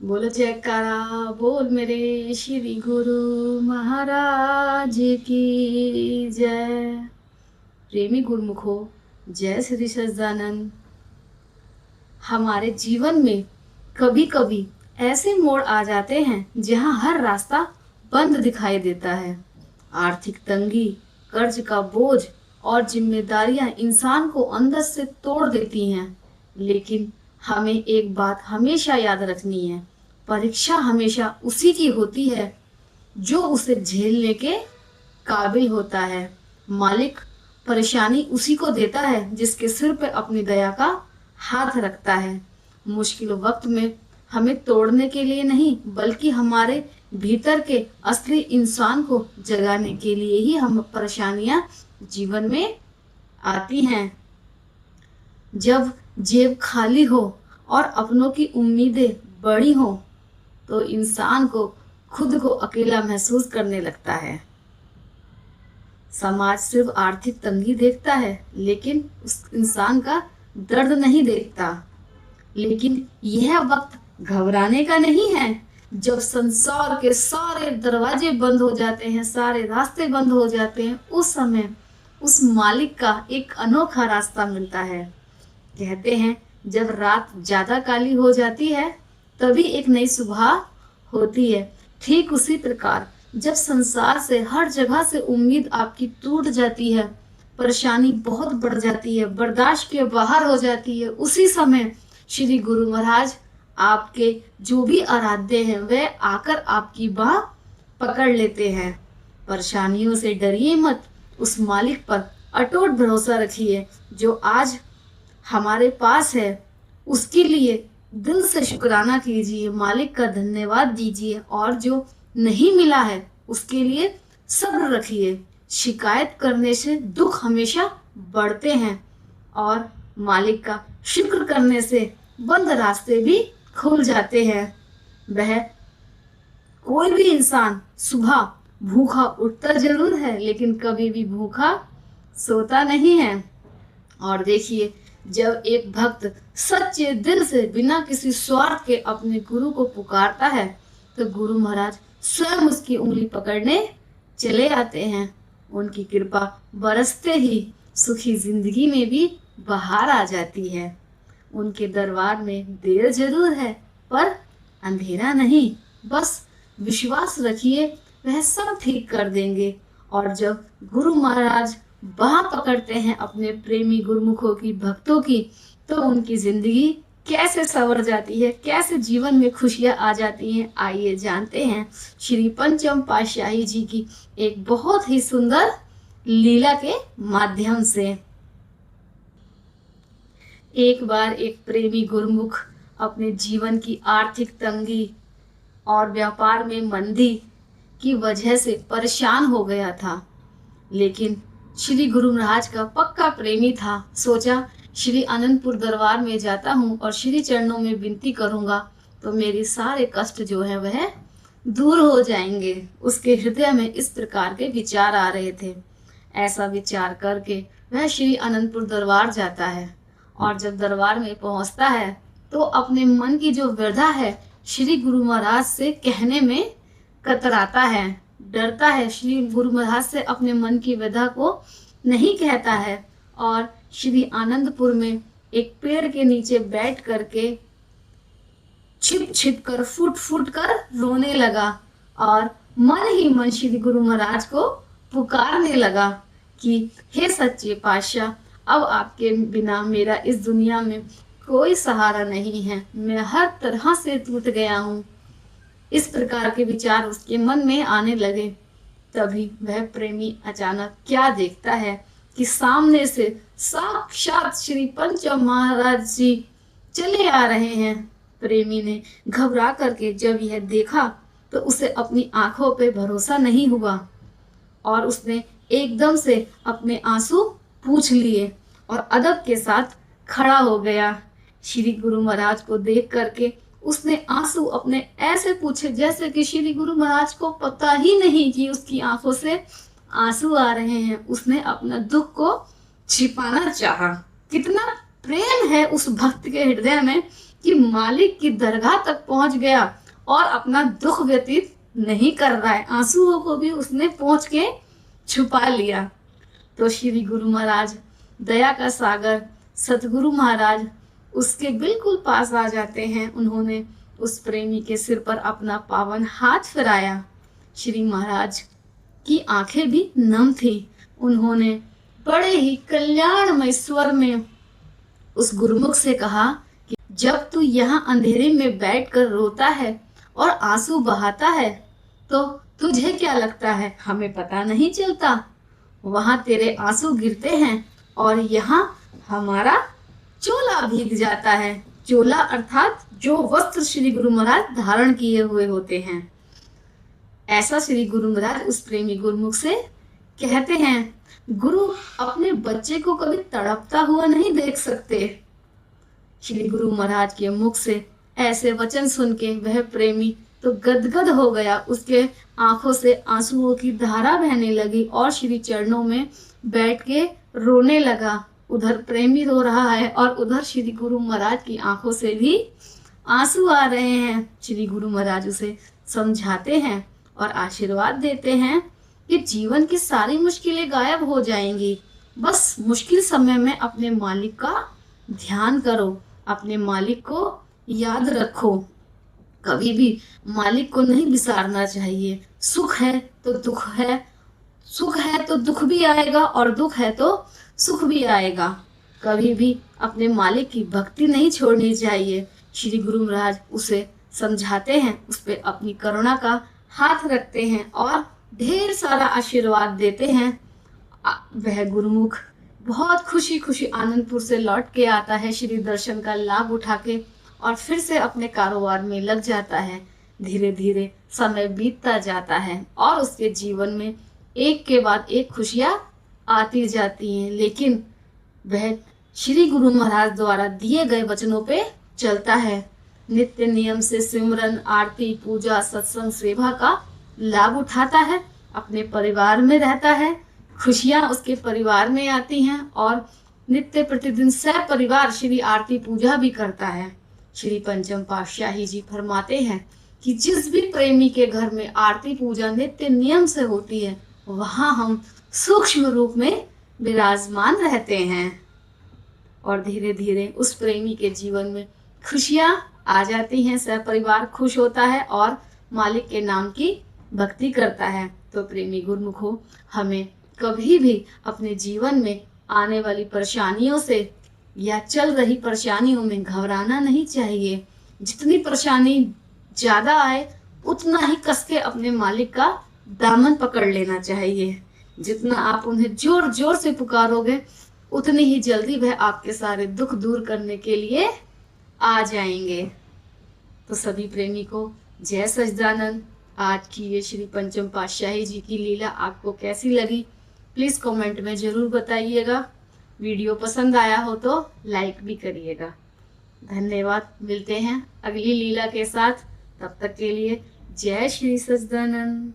बोलो जयकारा, बोल मेरे श्री गुरु महाराज की जय। प्रेमी गुरुमुखो, जय श्री सच्चिदानंद। हमारे जीवन में कभी कभी ऐसे मोड़ आ जाते हैं जहां हर रास्ता बंद दिखाई देता है। आर्थिक तंगी, कर्ज का बोझ और जिम्मेदारियां इंसान को अंदर से तोड़ देती हैं। लेकिन हमें एक बात हमेशा याद रखनी है, परीक्षा हमेशा उसी की होती है जो उसे झेलने के काबिल होता है। मालिक परेशानी उसी को देता है जिसके सिर पर अपनी दया का हाथ रखता है। मुश्किल वक्त में हमें तोड़ने के लिए नहीं, बल्कि हमारे भीतर के असली इंसान को जगाने के लिए ही हम परेशानियां जीवन में आती हैं। जब जेब खाली हो और अपनों की उम्मीदें बड़ी हो तो इंसान को खुद को अकेला महसूस करने लगता है। समाज सिर्फ आर्थिक तंगी देखता है, लेकिन उस इंसान का दर्द नहीं देखता। लेकिन यह वक्त घबराने का नहीं है। जब संसार के सारे दरवाजे बंद हो जाते हैं, सारे रास्ते बंद हो जाते हैं, उस समय उस मालिक का एक अनोखा रास्ता मिलता है। कहते हैं जब रात ज्यादा काली हो जाती है तभी एक नई सुबह होती है। ठीक उसी प्रकार जब संसार से हर जगह से उम्मीद आपकी टूट जाती है, परेशानी बहुत बढ़ जाती है, बर्दाश्त के बाहर हो जाती है, उसी समय श्री गुरु महाराज आपके जो भी आराध्य हैं वे आकर आपकी बाह पकड़ लेते हैं। परेशानियों से डरिए मत, उस मालिक पर अटूट भरोसा रखिए जो आज हमारे पास है। उसके लिए दिल से शुक्राना कीजिए, मालिक का धन्यवाद दीजिए, और जो नहीं मिला है उसके लिए सब्र रखिए। शिकायत करने से दुख हमेशा बढ़ते हैं और मालिक का शुक्र करने से बंद रास्ते भी खुल जाते हैं। वह कोई भी इंसान सुबह भूखा उठता जरूर है, लेकिन कभी भी भूखा सोता नहीं है। और देखिए, जब एक भक्त सच्चे दिल से बिना किसी स्वार्थ के अपने गुरु को पुकारता है तो गुरु महाराज स्वयं उसकी उंगली पकड़ने चले आते हैं। उनकी कृपा बरसते ही सुखी जिंदगी में भी बहार आ जाती है। उनके दरबार में देर जरूर है पर अंधेरा नहीं। बस विश्वास रखिए, वह सब ठीक कर देंगे। और जब गुरु महाराज बाह पकड़ते हैं अपने प्रेमी गुरुमुखों की, भक्तों की, तो उनकी जिंदगी कैसे संवर जाती है, कैसे जीवन में खुशियां आ जाती हैं। आइए जानते हैं श्री पंचम पातशाही जी की एक बहुत ही सुंदर लीला के माध्यम से। एक बार एक प्रेमी गुरुमुख अपने जीवन की आर्थिक तंगी और व्यापार में मंदी की वजह से परेशान हो गया था। लेकिन श्री गुरु महाराज का पक्का प्रेमी था। सोचा श्री अनंतपुर दरबार में जाता हूँ और श्री चरणों में विनती करूंगा तो मेरे सारे कष्ट जो है वह दूर हो जाएंगे। उसके हृदय में इस प्रकार के विचार आ रहे थे। ऐसा विचार करके वह श्री अनंतपुर दरबार जाता है और जब दरबार में पहुंचता है तो अपने मन की जो व्यथा है श्री गुरु महाराज से कहने में कतराता है, डरता है। श्री गुरु महाराज से अपने मन की व्यथा को नहीं कहता है और श्री आनंदपुर में एक पेड़ के नीचे बैठ करके छिप छिप कर फुट फुट कर रोने लगा और मन ही मन श्री गुरु महाराज को पुकारने लगा कि हे सच्चे पातशाह, अब आपके बिना मेरा इस दुनिया में कोई सहारा नहीं है। मैं हर तरह से टूट गया हूँ। इस प्रकार के विचार उसके मन में आने लगे। तभी वह प्रेमी अचानक क्या देखता है कि सामने से साक्षात श्री पंचम महाराज जी चले आ रहे हैं। प्रेमी ने घबरा करके जब यह देखा तो उसे अपनी आंखों पे भरोसा नहीं हुआ और उसने एकदम से अपने आंसू पूछ लिए और अदब के साथ खड़ा हो गया। श्री गुरु महाराज को देख करके उसने आंसू अपने ऐसे पूछे जैसे कि श्री गुरु महाराज को पता ही नहीं कि उसकी आंखों से आंसू आ रहे हैं। उसने अपना दुख को छिपाना चाहा। कितना प्रेम है उस भक्त के हृदय में कि मालिक की दरगाह तक पहुंच गया और अपना दुख व्यतीत नहीं कर रहा है। आंसुओं को भी उसने पहुंच के छुपा लिया। तो श्री गुरु महाराज दया का सागर सतगुरु महाराज उसके बिल्कुल पास आ जाते हैं। उन्होंने उस प्रेमी के सिर पर अपना पावन हाथ फिराया। श्री महाराज की आंखें भी नम थी। उन्होंने बड़े ही कल्याणमय स्वर में उस गुरुमुख से कहा कि जब तू यहाँ अंधेरे में बैठकर रोता है और आंसू बहाता है तो तुझे क्या लगता है हमें पता नहीं चलता? वहां तेरे आंसू गिरते हैं और यहाँ हमारा चोला भीग जाता है। चोला अर्थात जो वस्त्र श्री गुरु महाराज धारण किए हुए होते हैं। ऐसा श्री गुरु महाराज उस प्रेमी गुरुमुख से कहते हैं। गुरु अपने बच्चे को कभी तड़पता हुआ नहीं देख सकते। श्री गुरु महाराज के मुख से ऐसे वचन सुन के वह प्रेमी तो गदगद हो गया। उसके आंखों से आंसुओं की धारा बहने लगी और श्री चरणों में बैठ के रोने लगा। उधर प्रेमी रो रहा है और उधर श्री गुरु महाराज की आंखों से भी आंसू आ रहे हैं। श्री गुरु महाराज उसे समझाते हैं और आशीर्वाद देते हैं कि जीवन की सारी मुश्किलें गायब हो जाएंगी। बस मुश्किल समय में अपने मालिक का ध्यान करो, अपने मालिक को याद रखो। कभी भी मालिक को नहीं बिसारना चाहिए। सुख है तो दुख है, सुख है तो दुख भी आएगा और दुख है तो सुख भी आएगा। कभी भी अपने मालिक की भक्ति नहीं छोड़नी चाहिए। श्री गुरु महाराज उसे समझाते हैं, उस पर अपनी करुणा का हाथ रखते हैं और ढेर सारा आशीर्वाद देते हैं। वह गुरुमुख बहुत खुशी खुशी आनंदपुर से लौट के आता है श्री दर्शन का लाभ उठा के और फिर से अपने कारोबार में लग जाता है। धीरे धीरे समय बीतता जाता है और उसके जीवन में एक के बाद एक खुशियां आती जाती हैं। लेकिन वह श्री गुरु महाराज द्वारा दिए गए वचनों पे चलता है। नित्य नियम से सिमरन, आरती, पूजा, सत्संग, सेवा का लाभ उठाता है। अपने परिवार में रहता है, खुशियां उसके परिवार में आती हैं और नित्य प्रतिदिन सह परिवार श्री आरती पूजा भी करता है। श्री पंचम पातशाही जी फरमाते हैं कि जिस भी प्रेमी के घर में आरती पूजा नित्य नियम से होती है वहां हम सूक्ष्म रूप में विराजमान रहते हैं और धीरे धीरे उस प्रेमी के जीवन में खुशियां आ जाती हैं। सह परिवार खुश होता है और मालिक के नाम की भक्ति करता है। तो प्रेमी गुरुमुखो, हमें कभी भी अपने जीवन में आने वाली परेशानियों से या चल रही परेशानियों में घबराना नहीं चाहिए। जितनी परेशानी ज्यादा आए उतना ही कस के अपने मालिक का दामन पकड़ लेना चाहिए। जितना आप उन्हें जोर जोर से पुकारोगे उतनी ही जल्दी वह आपके सारे दुख दूर करने के लिए आ जाएंगे। तो सभी प्रेमी को जय सच्चिदानंद। आज की ये श्री पंचम पातशाही जी की लीला आपको कैसी लगी प्लीज कमेंट में जरूर बताइएगा। वीडियो पसंद आया हो तो लाइक भी करिएगा। धन्यवाद। मिलते हैं अगली लीला के साथ। तब तक के लिए जय श्री सच्चिदानंद।